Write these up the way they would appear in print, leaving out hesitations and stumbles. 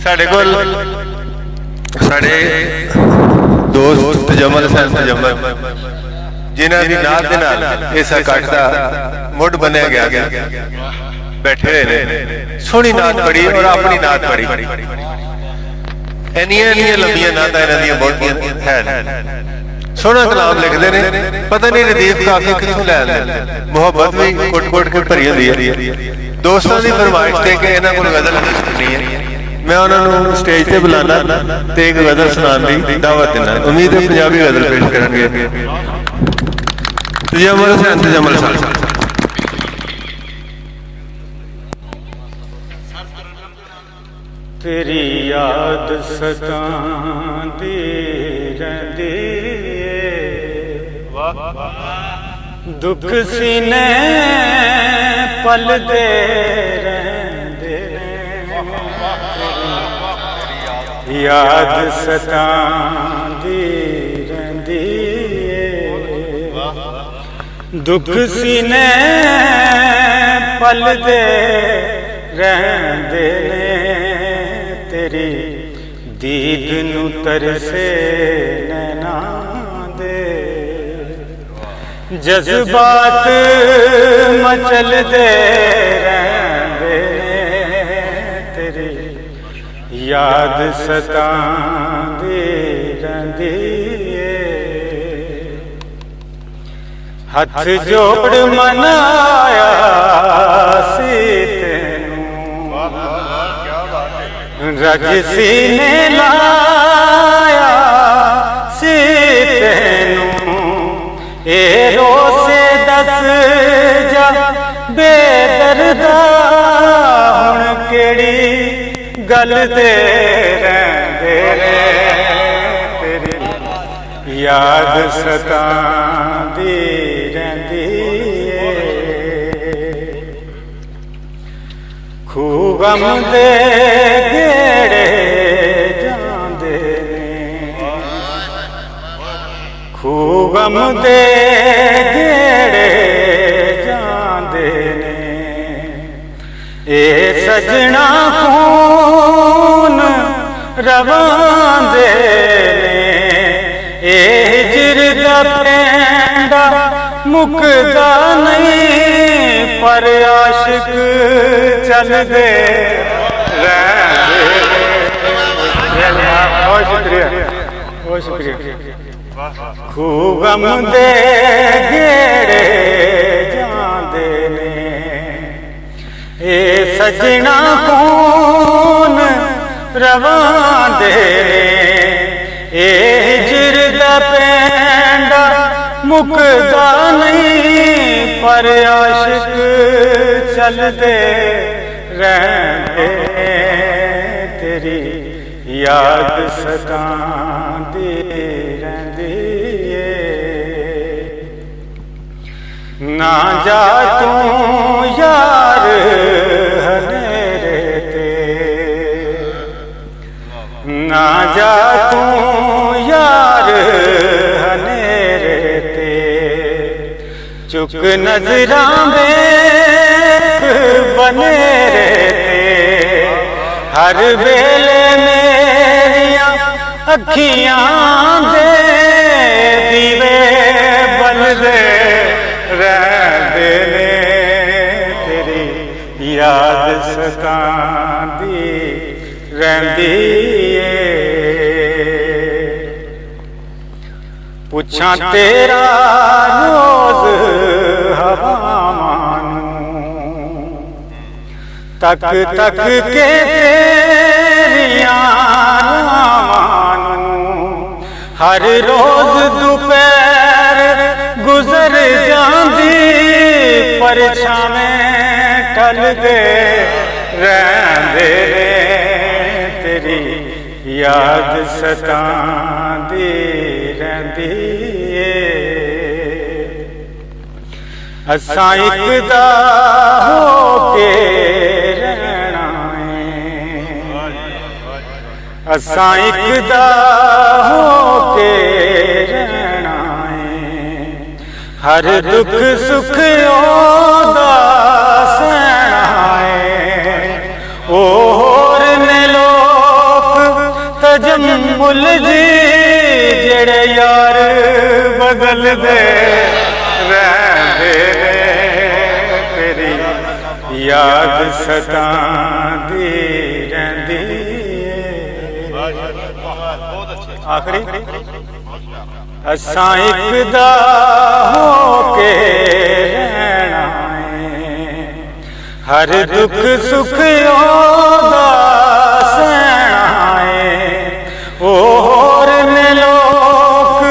साढ़े कोल साढ़े दोस्त तजम्मल सन तजम्मल जिन्हां दी नात दे नाल इस इकट्ठ दा मुढ़ बनिया गया बैठे रहे ने सोहनी नात पढ़ी और अपनी नात पढ़ी इन्नियां इन्नियां लंबियां नातां इन्हां दियां बहुतियां है सोहना कलाम लिखते ने पता नहीं रदीफ काफी कित्थों लै आंदे मुहब्बत भी कुट कुट के भरी हुंदी है दोस्तों की फरमाइश ते कि इन्हां कोल गज़ल सुननी है मैं उन्होंने स्टेज से बुलाना तो एक गज़ल सुनाने की दावत देना उम्मीद है पंजाबी गज़ल पेश करेंगे तजम्मल हुसैन तजम्मल साहब तेरी याद सतांदी रहिंदी दुख सीने पलदे रहंदे याद सतांदी रहिंदी दुख सीने पलदे रहंदे तेरी दीद नू तरसे नैना दे जज्बात मचलदे रहंदे तेरी याद सतांदी रहिंदी हथ जोड़ मनाया सी रज सीने लाया सी तेनू ए रोसे दस जा बेदर्दा हुण केड़ी गल दे रहिंदे तेरी याद सतांदी रहिंदी खूह गम दे गेड़े जांदे खूह गम दे गेड़े जांदे ए सजना खून रवांदे ए हिजर दा पैंडा मुकदा नहीं पर आशिक चलदे बहुत शुक्रिया खूह गम दे गेड़े जांदे ने ए सजना खून रवांदे ए हिजर दा पैंडा मुकदा नहीं पर आशिक चलदे रहंदे तेरी याद सतांदी रहिंदी ना जा तू यार हनेरे ते ना जा तू यार हनेरे ते चुक नजरां वेख बनेरे ते हर वेले मेरिया अखियां दे दीवे बलदे रहंदे ने तेरी याद सतांदी रहिंदी पुछां तेरा रोज हवावां तक तक के तेरियां नावां हर रोज दोपहर गुजर जांदी परछावें टलदे रहंदे तेरी याद सतांदी रहिंदी असां इकदा होके रहना असां इकदा होके रहना हर दुख सुख ओदा सहना ओ होर ने लोग ਤਜਮੁਲ ਜੀ ਜਿਹੜੇ ਯਾਰ ਬਦਲਦੇ ਰਹਿੰਦੇ ਨੇ ਤੇਰੀ ਯਾਦ ਸਤਾਂਦੀ ਰਹਿੰਦੀ ਏ। ਆਖਰੀ ਅਸਾਂ ਇੱਕ ਦਾ ਹੋ ਕੇ ਰਹਿਣਾ ਏ, ਹਰ ਦੁੱਖ ਸੁੱਖ ਉਹਦਾ ਸਹਿਣਾ ਏ। ਹੋਰ ਨੇ ਲੋਕ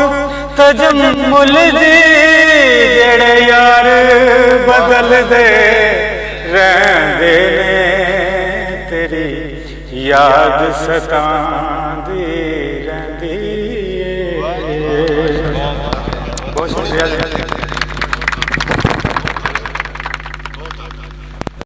ਤਜਮੁਲ ਜੀ ਜਿਹੜੇ ਯਾਰ ਬਦਲਦੇ ਰਹਿੰਦੇ ਨੇ ਤੇਰੀ ਯਾਦ ਸਤਾਂ